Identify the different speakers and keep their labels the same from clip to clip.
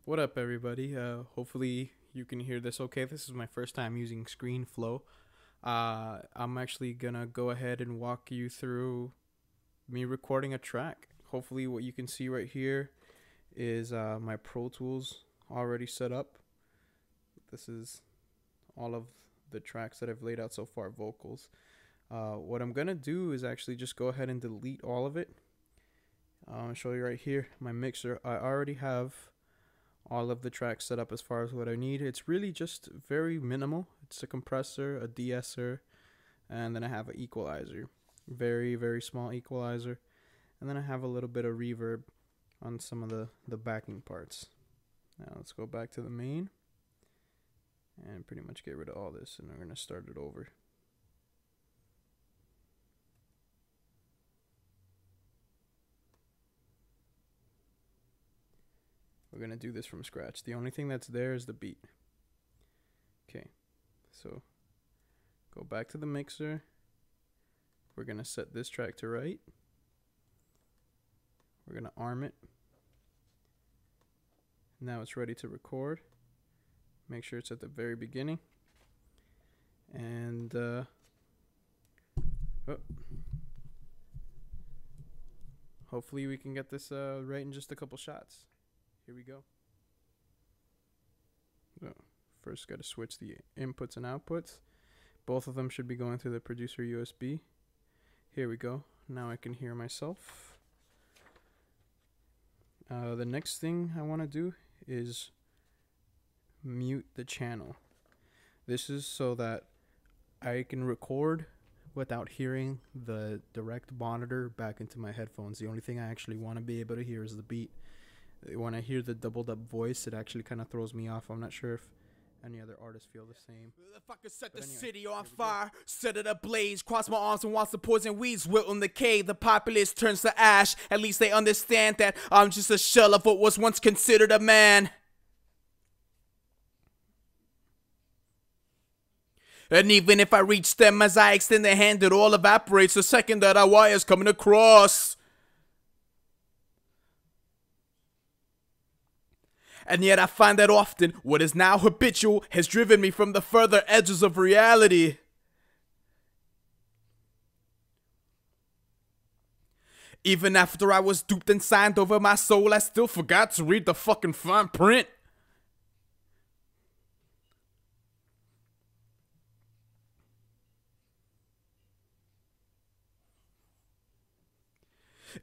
Speaker 1: What up, everybody? Hopefully you can hear this okay. This is my first time using ScreenFlow. I'm actually gonna go ahead and walk you through me recording a track. Hopefully what you can see right here is my Pro Tools already set up. This is all of the tracks that I've laid out so far, vocals. What I'm gonna do is actually just go ahead and delete all of it. I'll show you right here, my mixer. I already have all of the tracks set up as far as what I need. It's really just very minimal. It's a compressor, a de-esser, and then I have an equalizer. Very, very small equalizer. And then I have a little bit of reverb on some of the backing parts. Now let's go back to the main and pretty much get rid of all this, and we're going to start it over. We're going to do this from scratch. The only thing that's there is the beat. Okay, so go back to the mixer. We're going to set this track to right. We're going to arm it. Now it's ready to record. Make sure it's at the very beginning. And hopefully we can get this right in just a couple shots. Here we go. So first got to switch the inputs and outputs. Both of them should be going through the producer USB. Here we go. Now I can hear myself. The next thing I want to do is mute the channel. This is so that I can record without hearing the direct monitor back into my headphones. The only thing I actually want to be able to hear is the beat. When I hear the doubled up voice, it actually kind of throws me off. I'm not sure if any other artists feel the same.
Speaker 2: If I could set the city on fire, set it ablaze, cross my arms and watch the poison weeds wilt and decay, the populace turns to ash. At least they understand that I'm just a shell of what was once considered a man. And even if I reach them as I extend the hand, it all evaporates the second that our wire's coming across. And yet I find that often what is now habitual has driven me from the further edges of reality. Even after I was duped and signed over my soul, I still forgot to read the fucking fine print.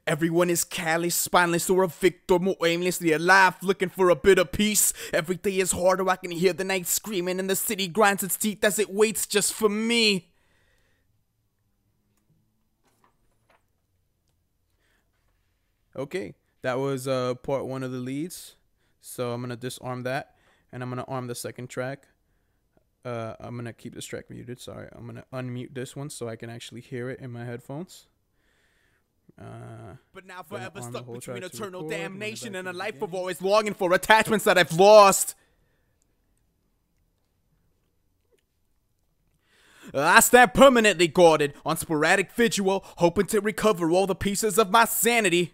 Speaker 2: Everyone is callous, spineless, or a victim, or aimlessly alive, looking for a bit of peace. Every day is harder, I can hear the night screaming, and the city grinds its teeth as it waits just for me.
Speaker 1: Okay, that was part one of the leads. So I'm going to disarm that, and I'm going to arm the second track. I'm going to keep this track muted, sorry. I'm going to unmute this one so I can actually hear it in my headphones.
Speaker 2: But now forever stuck between eternal damnation and a life of always longing for attachments that I've lost. I stand permanently guarded on sporadic vigil, hoping to recover all the pieces of my sanity.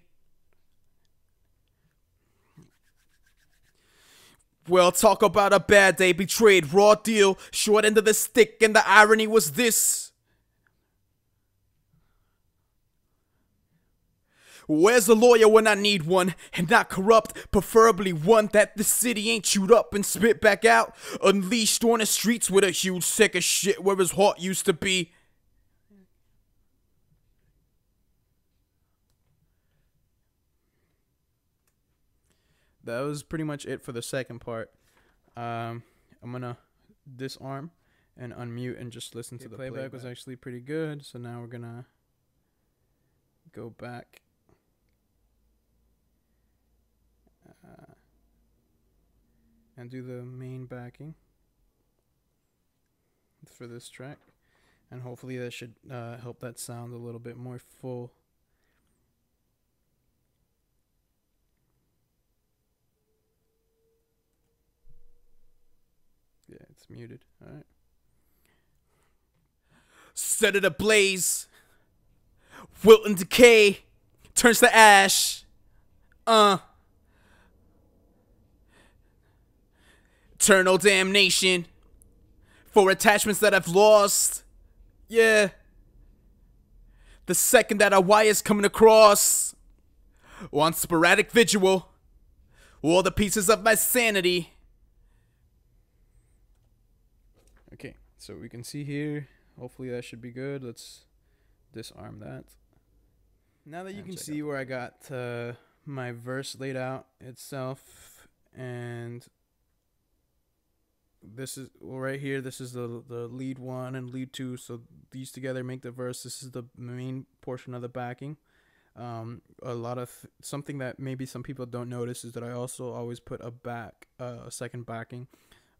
Speaker 2: Well, talk about a bad day, betrayed, raw deal, short end of the stick, and the irony was this. Where's the lawyer when I need one? And not corrupt, preferably one that the city ain't chewed up and spit back out. Unleashed on the streets with a huge sack of shit where his heart used to be.
Speaker 1: That was pretty much it for the second part. I'm gonna disarm and unmute and just listen to the playback. Was actually pretty good, so now we're gonna go back and do the main backing for this track, and hopefully that should help that sound a little bit more full. Yeah, it's muted. All right.
Speaker 2: Set it ablaze, wilt and decay, turns to ash. eternal damnation for attachments that I've lost. Yeah. The second that A.I is coming across, on sporadic vigil, all the pieces of my sanity.
Speaker 1: Okay, so we can see here. Hopefully that should be good. Let's disarm that. Now that you can see where I got my verse laid out itself, and this is right here. This is the lead 1 and lead 2. So these together make the verse. This is the main portion of the backing. A lot of something that maybe some people don't notice is that I also always put a second backing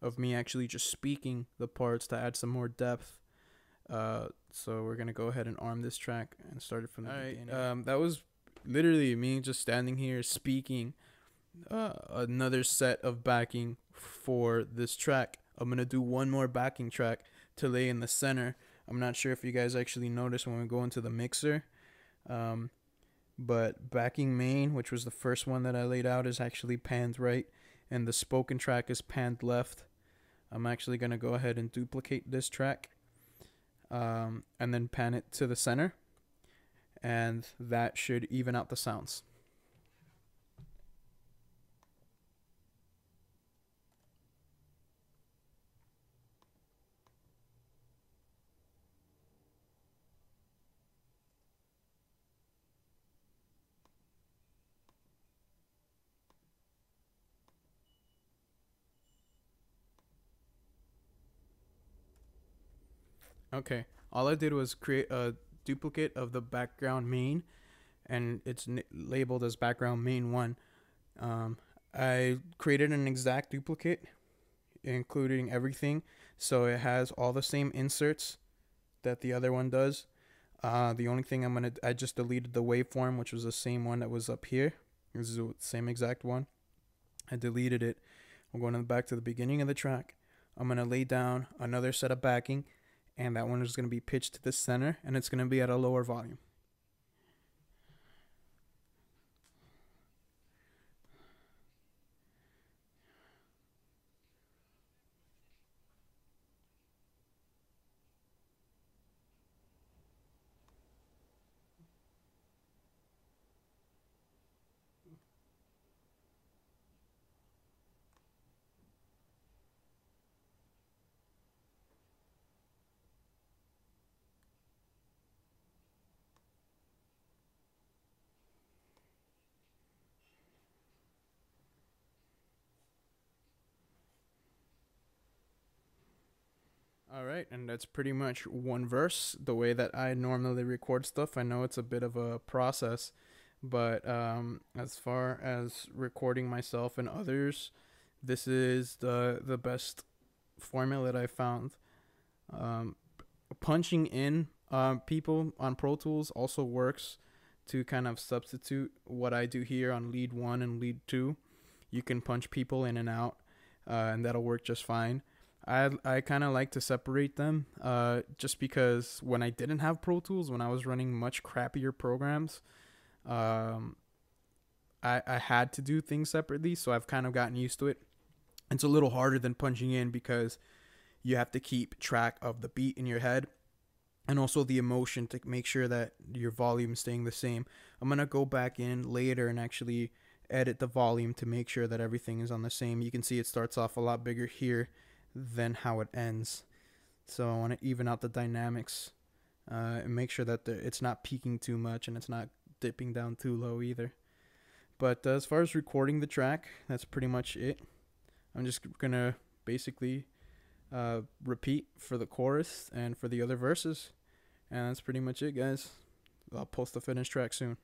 Speaker 1: of me actually just speaking the parts to add some more depth. So we're gonna go ahead and arm this track and start it from the beginning. That was literally me just standing here speaking another set of backing for this track. I'm gonna do one more backing track to lay in the center. I'm not sure if you guys actually noticed when we go into the mixer, but backing main, which was the first one that I laid out, is actually panned right, and the spoken track is panned left. I'm actually gonna go ahead and duplicate this track, and then pan it to the center, and that should even out the sounds. Okay, all I did was create a duplicate of the background main, and it's labeled as background main 1. I created an exact duplicate, including everything, so it has all the same inserts that the other one does. The only thing I just deleted the waveform, which was the same one that was up here. This is the same exact one. I deleted it. I'm going back to the beginning of the track. I'm going to lay down another set of backing, and that one is going to be pitched to the center, and it's going to be at a lower volume. All right, and that's pretty much one verse. The way that I normally record stuff, I know it's a bit of a process, but as far as recording myself and others, this is the best formula that I found. Punching in people on Pro Tools also works to kind of substitute what I do here on lead 1 and lead 2. You can punch people in and out, and that'll work just fine. I kind of like to separate them, just because when I didn't have Pro Tools, when I was running much crappier programs, I had to do things separately, so I've kind of gotten used to it. It's a little harder than punching in because you have to keep track of the beat in your head and also the emotion to make sure that your volume is staying the same. I'm going to go back in later and actually edit the volume to make sure that everything is on the same. You can see it starts off a lot bigger here than how it ends. So I want to even out the dynamics and make sure that it's not peaking too much and it's not dipping down too low either. But as far as recording the track, that's pretty much it. I'm just going to basically repeat for the chorus and for the other verses. And that's pretty much it, guys. I'll post the finished track soon.